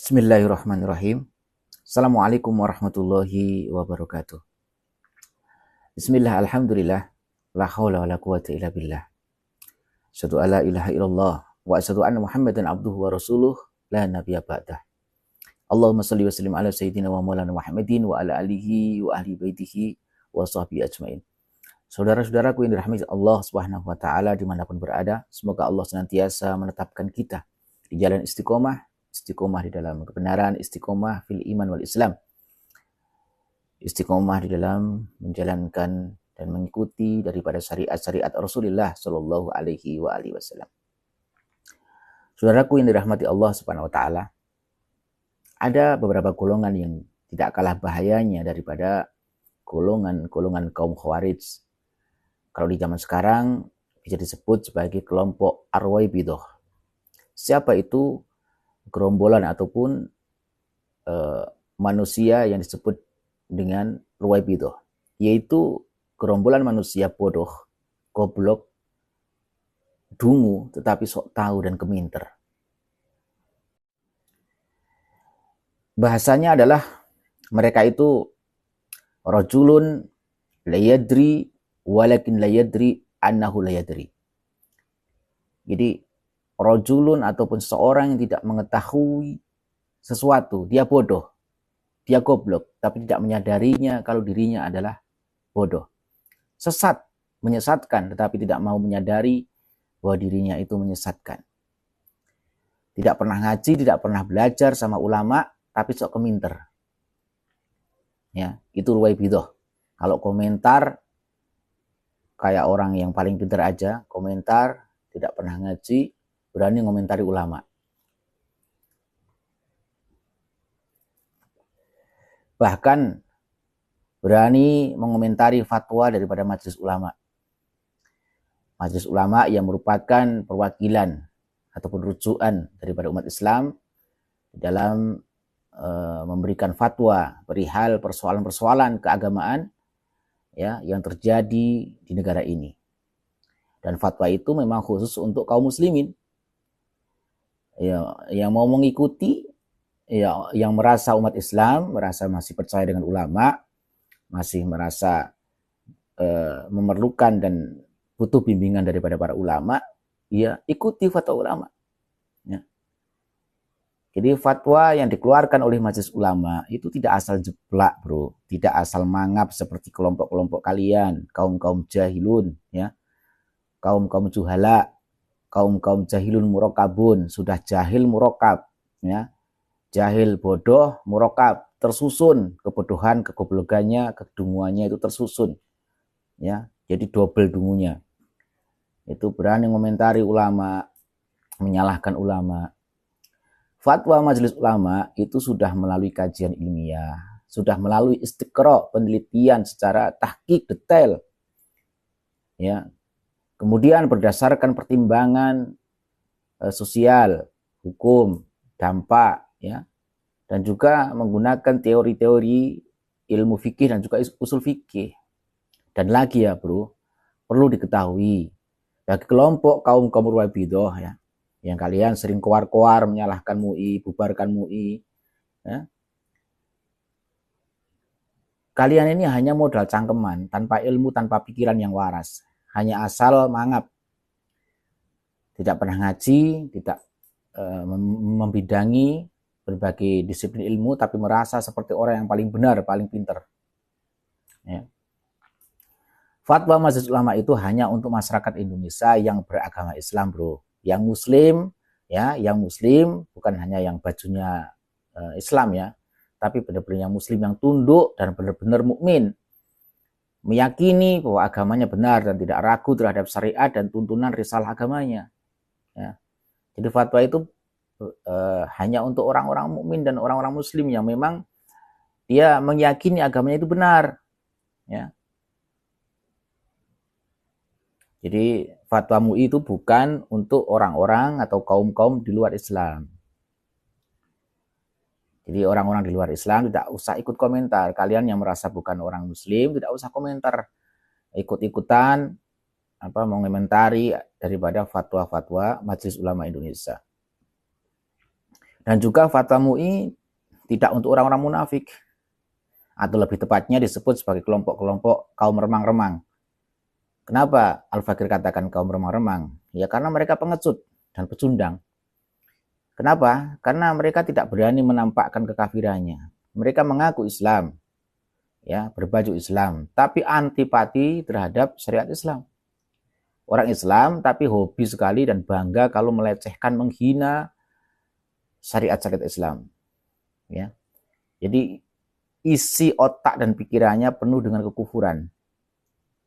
Bismillahirrahmanirrahim. Assalamualaikum warahmatullahi wabarakatuh. Bismillah, alhamdulillah, la haula wa la quwata illa billah. Asyhadu alla ilaha illallah wa asyhadu anna Muhammadan abduhu wa rasuluh la nabiyya ba'dah. Allahumma shalli wa sallim ala sayyidina wa maulana Muhammadin wa ala alihi wa ahli baitihi wa sahbihi ajmain. Saudara-saudaraku yang dirahmati Allah Subhanahu wa taala dimanapun berada, semoga Allah senantiasa menetapkan kita di jalan istiqomah di dalam kebenaran, istiqomah fil iman wal Islam, istiqomah di dalam menjalankan dan mengikuti daripada syariat-syariat Rasulullah Shallallahu Alaihi Wasallam. Saudaraku yang dirahmati Allah Subhanahu Wa Taala, ada beberapa golongan yang tidak kalah bahayanya daripada golongan kaum Khawarij. Kalau di zaman sekarang bisa disebut sebagai kelompok Arwaibidah. Siapa itu? Gerombolan ataupun manusia yang disebut dengan Ruwaibidah, yaitu gerombolan manusia bodoh, goblok, dungu, tetapi sok tahu dan keminter. Bahasanya adalah mereka itu rajulun layadri walakin layadri annahu layadri. Jadi rajulun ataupun seorang yang tidak mengetahui sesuatu, dia bodoh, dia goblok, tapi tidak menyadarinya kalau dirinya adalah bodoh. Sesat, menyesatkan, tetapi tidak mau menyadari bahwa dirinya itu menyesatkan. Tidak pernah ngaji, tidak pernah belajar sama ulama, tapi sok keminter. Ya, itu Ruwaibidah. Kalau komentar kayak orang yang paling pintar aja, komentar, tidak pernah ngaji, berani ngomentari ulama. Bahkan berani mengomentari fatwa daripada majelis ulama. Majelis ulama yang merupakan perwakilan ataupun rujukan daripada umat Islam dalam memberikan fatwa perihal persoalan-persoalan keagamaan ya yang terjadi di negara ini. Dan fatwa itu memang khusus untuk kaum muslimin. Ya, yang mau mengikuti, ya, yang merasa umat Islam, merasa masih percaya dengan ulama, masih merasa memerlukan dan butuh bimbingan daripada para ulama, ya ikuti fatwa ulama. Ya. Jadi fatwa yang dikeluarkan oleh majelis ulama itu tidak asal jeplak, bro, tidak asal mangap seperti kelompok-kelompok kalian, kaum-kaum jahilun, ya, kaum-kaum juhala. Kaum jahilun murokabun, sudah jahil murokab, ya, jahil bodoh murokab, tersusun kebodohan, kegoblogannya, kedunguannya itu tersusun, ya, jadi double dungunya. Itu berani mengomentari ulama, menyalahkan ulama. Fatwa majelis ulama itu sudah melalui kajian ilmiah, sudah melalui istiqra, penelitian secara tahqiq detail, ya. Kemudian berdasarkan pertimbangan sosial, hukum, dampak, ya, dan juga menggunakan teori-teori ilmu fikih dan juga usul fikih. Dan lagi ya bro, perlu diketahui bagi kelompok kaum Ruwaibidah ya, yang kalian sering koar-koar menyalahkan MUI, bubarkan MUI, ya. Kalian ini hanya modal cangkeman, tanpa ilmu, tanpa pikiran yang waras. Hanya asal mangap, tidak pernah ngaji, tidak membidangi berbagai disiplin ilmu, tapi merasa seperti orang yang paling benar, paling pintar. Ya. Fatwa majelis ulama itu hanya untuk masyarakat Indonesia yang beragama Islam, bro. Yang Muslim, ya, yang Muslim bukan hanya yang bajunya Islam ya, tapi benar-benar yang Muslim yang tunduk dan benar-benar mukmin, meyakini bahwa agamanya benar dan tidak ragu terhadap syariat dan tuntunan risalah agamanya. Ya. Jadi fatwa itu hanya untuk orang-orang mukmin dan orang-orang Muslim yang memang dia meyakini agamanya itu benar. Ya. Jadi fatwa MUI itu bukan untuk orang-orang atau kaum-kaum di luar Islam. Jadi orang-orang di luar Islam tidak usah ikut komentar. Kalian yang merasa bukan orang Muslim tidak usah komentar, ikut-ikutan mengomentari daripada fatwa-fatwa Majelis Ulama Indonesia. Dan juga fatwa MUI tidak untuk orang-orang munafik, atau lebih tepatnya disebut sebagai kelompok-kelompok kaum remang-remang. Kenapa Al-Fakir katakan kaum remang-remang? Ya karena mereka pengecut dan pecundang. Kenapa? Karena mereka tidak berani menampakkan kekafirannya. Mereka mengaku Islam, ya, berbaju Islam, tapi antipati terhadap syariat Islam. Orang Islam tapi hobi sekali dan bangga kalau melecehkan, menghina syariat-syariat Islam. Ya. Jadi isi otak dan pikirannya penuh dengan kekufuran.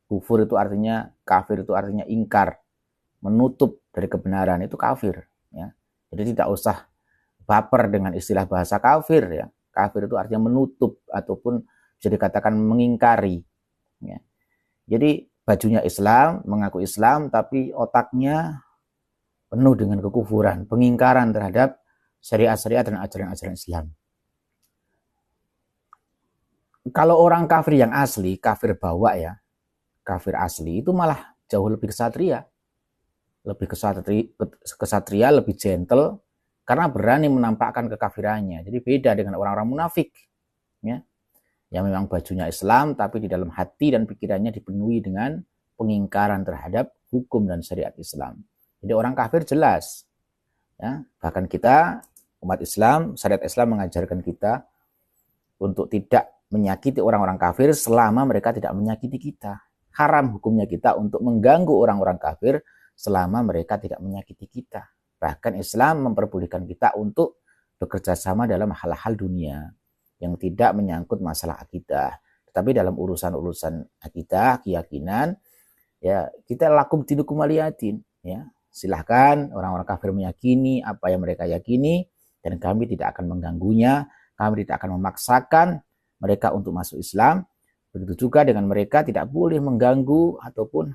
Kufur itu artinya, kafir itu artinya ingkar, menutup dari kebenaran, itu kafir. Ya. Jadi tidak usah baper dengan istilah bahasa kafir. Ya. Kafir itu artinya menutup ataupun bisa dikatakan mengingkari. Ya. Jadi bajunya Islam, mengaku Islam, tapi otaknya penuh dengan kekufuran, pengingkaran terhadap syariat-syariat dan ajaran-ajaran Islam. Kalau orang kafir yang asli, kafir bawa ya, kafir asli itu malah jauh lebih kesatria, lebih gentle, karena berani menampakkan kekafirannya. Jadi beda dengan orang-orang munafik, ya, yang memang bajunya Islam, tapi di dalam hati dan pikirannya dipenuhi dengan pengingkaran terhadap hukum dan syariat Islam. Jadi orang kafir jelas, ya, bahkan kita umat Islam, syariat Islam mengajarkan kita untuk tidak menyakiti orang-orang kafir selama mereka tidak menyakiti kita. Haram hukumnya kita untuk mengganggu orang-orang kafir selama mereka tidak menyakiti kita. Bahkan Islam memperbolehkan kita untuk bekerja sama dalam hal-hal dunia yang tidak menyangkut masalah akidah. Tetapi dalam urusan-urusan akidah, keyakinan, ya kita lakum dinukum waliyatin, ya. Silahkan orang-orang kafir meyakini apa yang mereka yakini dan kami tidak akan mengganggunya. Kami tidak akan memaksakan mereka untuk masuk Islam. Begitu juga dengan mereka tidak boleh mengganggu ataupun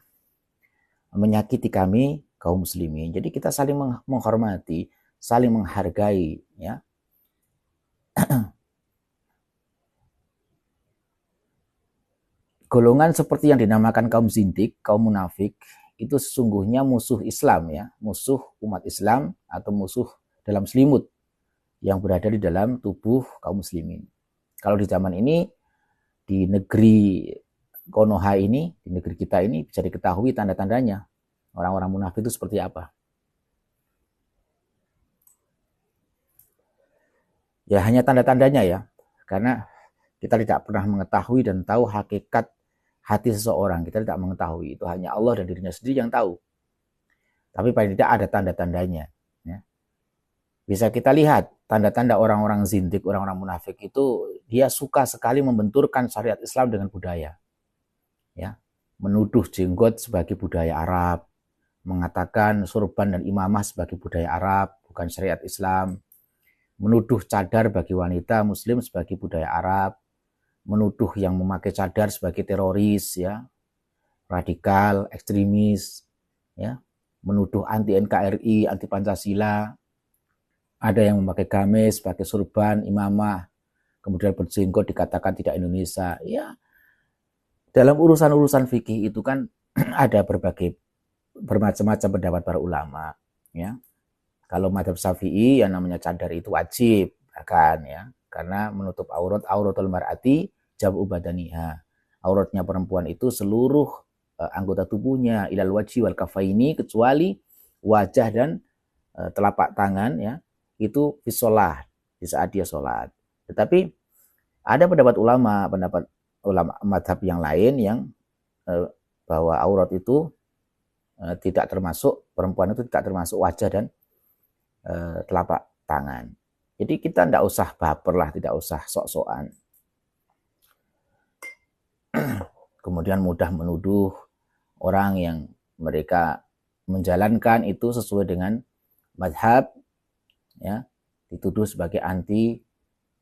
menyakiti kami kaum muslimin. Jadi kita saling menghormati, saling menghargai, ya. Golongan seperti yang dinamakan kaum zindik, kaum munafik, itu sesungguhnya musuh Islam, ya, musuh umat Islam atau musuh dalam selimut yang berada di dalam tubuh kaum muslimin. Kalau di zaman ini, di negeri Konoha ini, di negeri kita ini bisa diketahui tanda-tandanya. Orang-orang munafik itu seperti apa? Ya hanya tanda-tandanya ya. Karena kita tidak pernah mengetahui dan tahu hakikat hati seseorang. Kita tidak mengetahui. Itu hanya Allah dan dirinya sendiri yang tahu. Tapi paling tidak ada tanda-tandanya. Ya. Bisa kita lihat tanda-tanda orang-orang zindik, orang-orang munafik itu dia suka sekali membenturkan syariat Islam dengan budaya. Ya, menuduh jenggot sebagai budaya Arab, mengatakan surban dan imamah sebagai budaya Arab, bukan syariat Islam, menuduh cadar bagi wanita Muslim sebagai budaya Arab, menuduh yang memakai cadar sebagai teroris, ya, radikal, ekstremis, ya, menuduh anti NKRI, anti Pancasila. Ada yang memakai gamis, pakai surban, imamah, kemudian berjenggot dikatakan tidak Indonesia. Ya, dalam urusan-urusan fikih itu kan ada bermacam-macam pendapat para ulama. Ya, kalau madzhab Syafi'i yang namanya cadar itu wajib, bahkan ya, karena menutup auratul mar'ati jam'u badaniha. Auratnya perempuan itu seluruh anggota tubuhnya, ilal wajhi wal kafaini, kecuali wajah dan telapak tangan, ya. Itu fisolah di saat dia sholat. Tetapi ada pendapat ulama madhab yang lain yang bahwa aurat itu tidak termasuk, perempuan itu tidak termasuk wajah dan telapak tangan. Jadi kita tidak usah baper lah, tidak usah sok-sokan. Kemudian mudah menuduh orang yang mereka menjalankan itu sesuai dengan madhab, ya, dituduh sebagai anti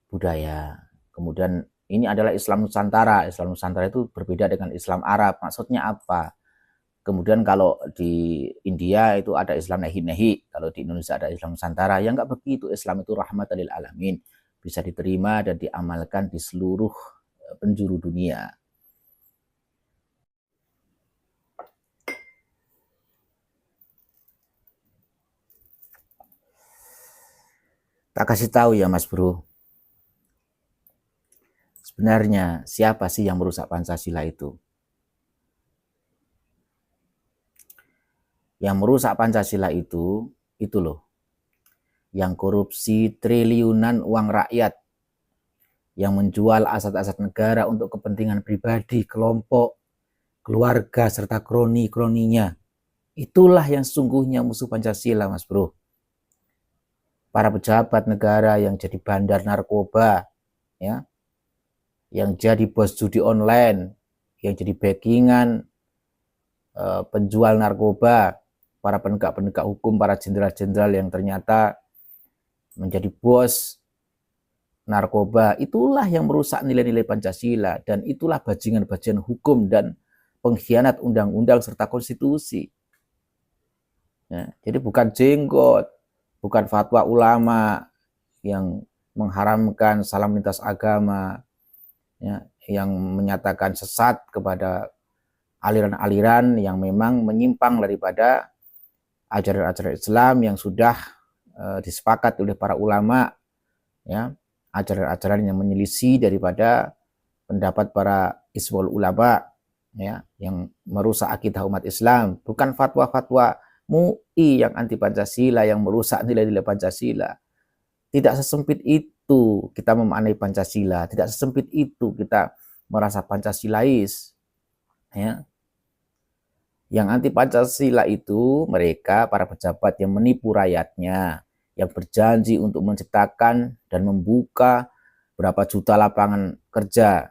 budaya. Kemudian ini adalah Islam Nusantara. Islam Nusantara itu berbeda dengan Islam Arab. Maksudnya apa? Kemudian kalau di India itu ada Islam nehi-nehi. Kalau di Indonesia ada Islam Nusantara. Ya enggak begitu. Islam itu rahmatan lil alamin. Bisa diterima dan diamalkan di seluruh penjuru dunia. Tak kasih tahu ya Mas Bro, sebenarnya siapa sih yang merusak Pancasila itu? Yang merusak Pancasila itu loh, yang korupsi triliunan uang rakyat, yang menjual aset-aset negara untuk kepentingan pribadi, kelompok, keluarga, serta kroni-kroninya. Itulah yang sesungguhnya musuh Pancasila, Mas Bro. Para pejabat negara yang jadi bandar narkoba, ya, yang jadi bos judi online, yang jadi backingan penjual narkoba, para penegak-penegak hukum, para jenderal-jenderal yang ternyata menjadi bos narkoba, itulah yang merusak nilai-nilai Pancasila, dan itulah bajingan-bajingan hukum dan pengkhianat undang-undang serta konstitusi. Ya, jadi bukan jenggot, bukan fatwa ulama yang mengharamkan salam lintas agama, ya, yang menyatakan sesat kepada aliran-aliran yang memang menyimpang daripada ajaran-ajaran Islam yang sudah disepakati oleh para ulama, ya, ajaran-ajaran yang menyelisih daripada pendapat para iswal ulama, ya, yang merusak akidah umat Islam. Bukan fatwa-fatwa MUI yang anti Pancasila yang merusak nilai-nilai Pancasila. Tidak sesempit itu kita memaknai Pancasila, tidak sesempit itu kita merasa Pancasilais, ya. Yang anti Pancasila itu mereka para pejabat yang menipu rakyatnya, yang berjanji untuk menciptakan dan membuka berapa juta lapangan kerja,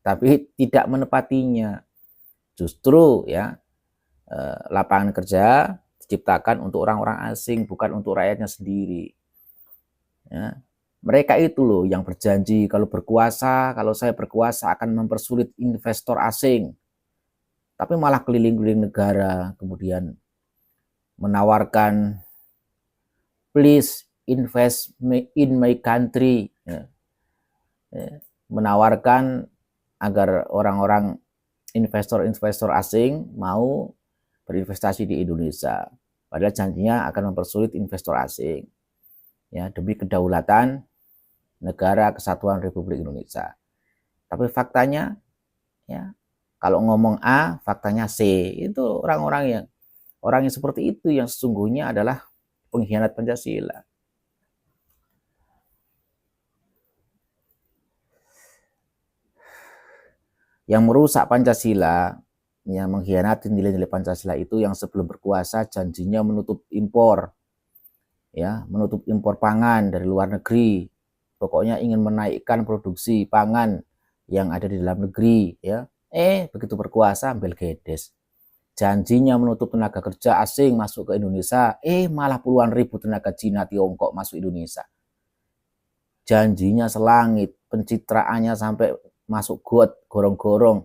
tapi tidak menepatinya. Justru ya lapangan kerja diciptakan untuk orang-orang asing, bukan untuk rakyatnya sendiri. Ya. Mereka itu loh yang berjanji kalau berkuasa, kalau saya berkuasa akan mempersulit investor asing. Tapi malah keliling-keliling negara, kemudian menawarkan please invest in my country, ya. Menawarkan agar orang-orang investor-investor asing mau berinvestasi di Indonesia. Padahal janjinya akan mempersulit investor asing, ya, demi kedaulatan negara kesatuan Republik Indonesia. Tapi faktanya, ya, kalau ngomong A, faktanya C. Itu orang yang seperti itu yang sesungguhnya adalah pengkhianat Pancasila. Yang merusak Pancasila, yang mengkhianati nilai-nilai Pancasila itu yang sebelum berkuasa janjinya menutup impor, ya, menutup impor pangan dari luar negeri. Pokoknya ingin menaikkan produksi pangan yang ada di dalam negeri, ya. Begitu berkuasa ambil gedes. Janjinya menutup tenaga kerja asing masuk ke Indonesia, malah puluhan ribu tenaga Cina, Tiongkok masuk Indonesia. Janjinya selangit, pencitraannya sampai masuk got, gorong-gorong,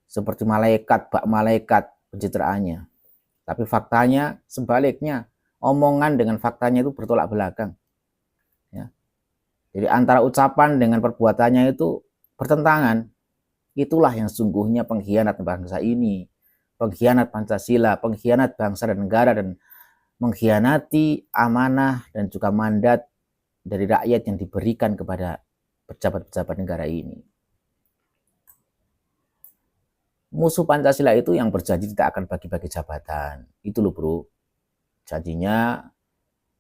seperti malaikat, bak malaikat pencitraannya. Tapi faktanya sebaliknya, omongan dengan faktanya itu bertolak belakang. Ya. Jadi antara ucapan dengan perbuatannya itu bertentangan. Itulah yang sungguhnya pengkhianat bangsa ini, pengkhianat Pancasila, pengkhianat bangsa dan negara, dan mengkhianati amanah dan juga mandat dari rakyat yang diberikan kepada pejabat-pejabat negara ini. Musuh Pancasila itu yang berjanji tidak akan bagi-bagi jabatan. Itu loh bro. Janjinya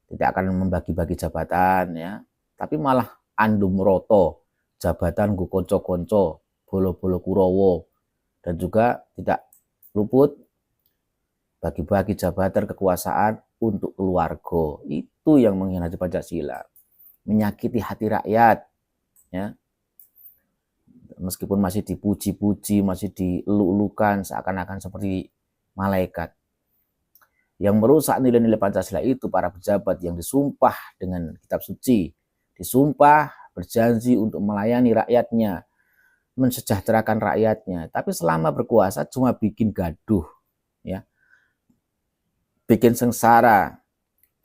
tidak akan membagi-bagi jabatan, ya. Tapi malah andum roto, jabatan gu konco-konco, bolo-bolo Kurowo, dan juga tidak luput bagi-bagi jabatan kekuasaan untuk keluarga. Itu yang mengkhianati Pancasila, menyakiti hati rakyat, ya. Meskipun masih dipuji-puji, masih dieluk-elukan seakan-akan seperti malaikat. Yang merusak nilai-nilai Pancasila itu para pejabat yang disumpah dengan kitab suci, disumpah berjanji untuk melayani rakyatnya, mensejahterakan rakyatnya, tapi selama berkuasa cuma bikin gaduh, ya, bikin sengsara,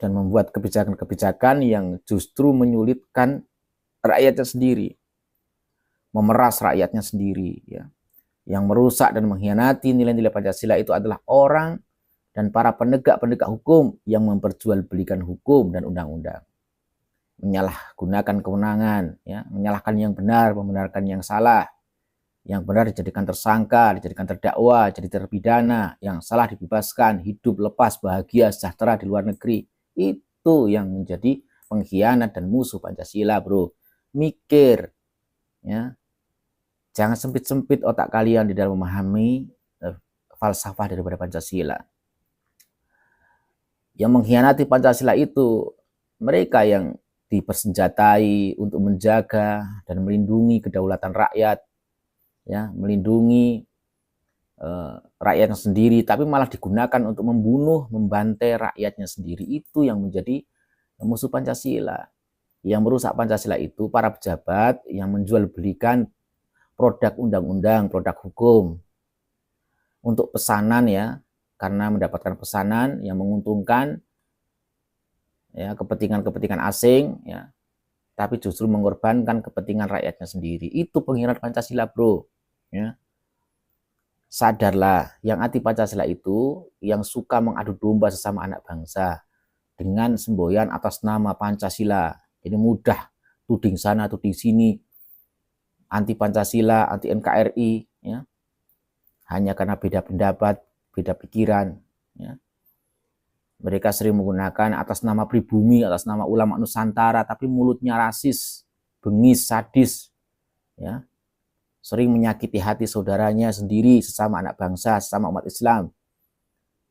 dan membuat kebijakan-kebijakan yang justru menyulitkan rakyatnya sendiri, memeras rakyatnya sendiri, ya. Yang merusak dan mengkhianati nilai-nilai Pancasila itu adalah orang dan para penegak-penegak hukum yang memperjualbelikan hukum dan undang-undang. menyalahgunakan kewenangan, ya, menyalahkan yang benar, membenarkan yang salah. Yang benar dijadikan tersangka, dijadikan terdakwa, jadi terpidana, yang salah dibebaskan, hidup lepas, bahagia, sejahtera di luar negeri. Itu yang menjadi pengkhianat dan musuh Pancasila, bro. Mikir, ya. Jangan sempit-sempit otak kalian di dalam memahami falsafah daripada Pancasila. Yang mengkhianati Pancasila itu mereka yang dipersenjatai untuk menjaga dan melindungi kedaulatan rakyat, ya, melindungi rakyatnya sendiri, tapi malah digunakan untuk membunuh, membantai rakyatnya sendiri. Itu yang menjadi musuh Pancasila. Yang merusak Pancasila itu para pejabat yang menjual belikan produk undang-undang, produk hukum untuk pesanan, ya, karena mendapatkan pesanan yang menguntungkan, ya, kepentingan-kepentingan asing, ya, tapi justru mengorbankan kepentingan rakyatnya sendiri. Itu pengkhianat Pancasila, bro, ya. Sadarlah, yang anti Pancasila itu yang suka mengadu domba sesama anak bangsa dengan semboyan atas nama Pancasila. Jadi mudah tuding sana, tuding sini, anti Pancasila, anti NKRI, ya, hanya karena beda pendapat, beda pikiran, ya. Mereka sering menggunakan atas nama pribumi, atas nama ulama Nusantara, tapi mulutnya rasis, bengis, sadis, ya. Sering menyakiti hati saudaranya sendiri, sesama anak bangsa, sesama umat Islam,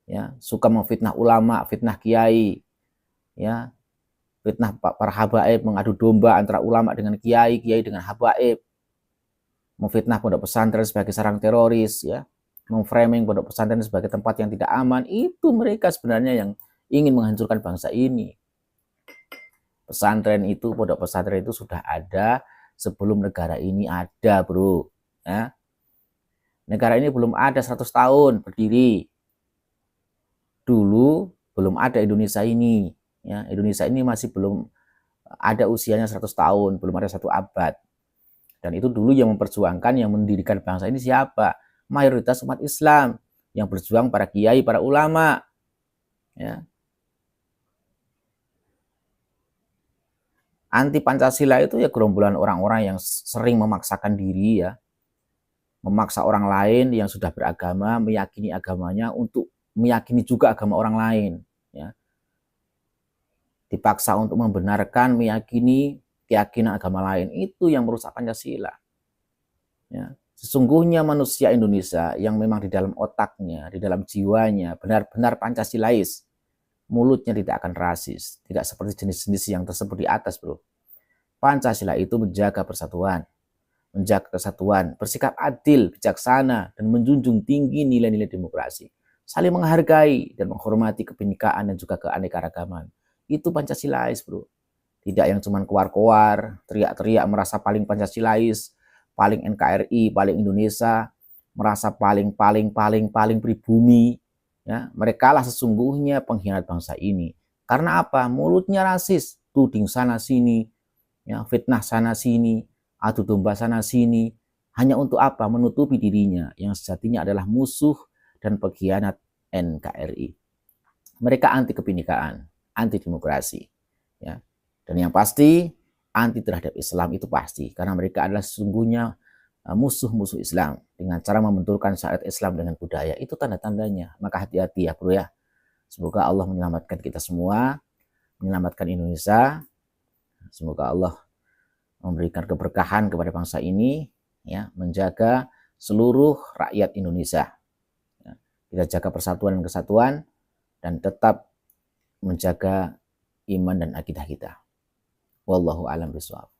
ya. Suka memfitnah ulama, fitnah kiai, ya, fitnah para habaib, mengadu domba antara ulama dengan kiai, kiai dengan habaib, memfitnah pondok pesantren sebagai sarang teroris, ya, memframing pondok pesantren sebagai tempat yang tidak aman. Itu mereka sebenarnya yang ingin menghancurkan bangsa ini. Pesantren itu, pondok pesantren itu sudah ada sebelum negara ini ada, bro, ya. Negara ini belum ada 100 tahun berdiri. Dulu belum ada Indonesia ini, ya. Indonesia ini masih belum ada usianya 100 tahun, belum ada 1 abad. Dan itu dulu yang memperjuangkan, yang mendirikan bangsa ini siapa? Mayoritas umat Islam yang berjuang, para kiai, para ulama, ya. Anti Pancasila itu ya gerombolan orang-orang yang sering memaksakan diri, ya, memaksa orang lain yang sudah beragama, meyakini agamanya untuk meyakini juga agama orang lain, ya. Dipaksa untuk membenarkan, meyakini keyakinan agama lain. Itu yang merusak Pancasila, ya. Sesungguhnya manusia Indonesia yang memang di dalam otaknya, di dalam jiwanya benar-benar Pancasilais, mulutnya tidak akan rasis, tidak seperti jenis-jenis yang tersebut di atas, bro. Pancasila itu menjaga persatuan, menjaga kesatuan, bersikap adil, bijaksana, dan menjunjung tinggi nilai-nilai demokrasi, saling menghargai dan menghormati kebinekaan dan juga keanekaragaman. Itu Pancasilais, bro. Tidak yang cuman keluar-keluar, teriak-teriak merasa paling Pancasilais, paling NKRI, paling Indonesia, merasa paling pribumi, ya. Mereka lah sesungguhnya pengkhianat bangsa ini. Karena apa? Mulutnya rasis, tuding sana sini, ya, fitnah sana sini, adu domba sana sini, hanya untuk apa? Menutupi dirinya yang sejatinya adalah musuh dan pengkhianat NKRI. Mereka anti kebinekaan, anti demokrasi, ya. Dan yang pasti anti terhadap Islam itu pasti, karena mereka adalah sesungguhnya musuh-musuh Islam dengan cara membenturkan syariat Islam dengan budaya. Itu tanda-tandanya. Maka hati-hati ya, bro, ya. Semoga Allah menyelamatkan kita semua, menyelamatkan Indonesia. Semoga Allah memberikan keberkahan kepada bangsa ini, ya, menjaga seluruh rakyat Indonesia, ya. Kita jaga persatuan dan kesatuan dan tetap menjaga iman dan akidah kita. Wallahu a'lam bishawab.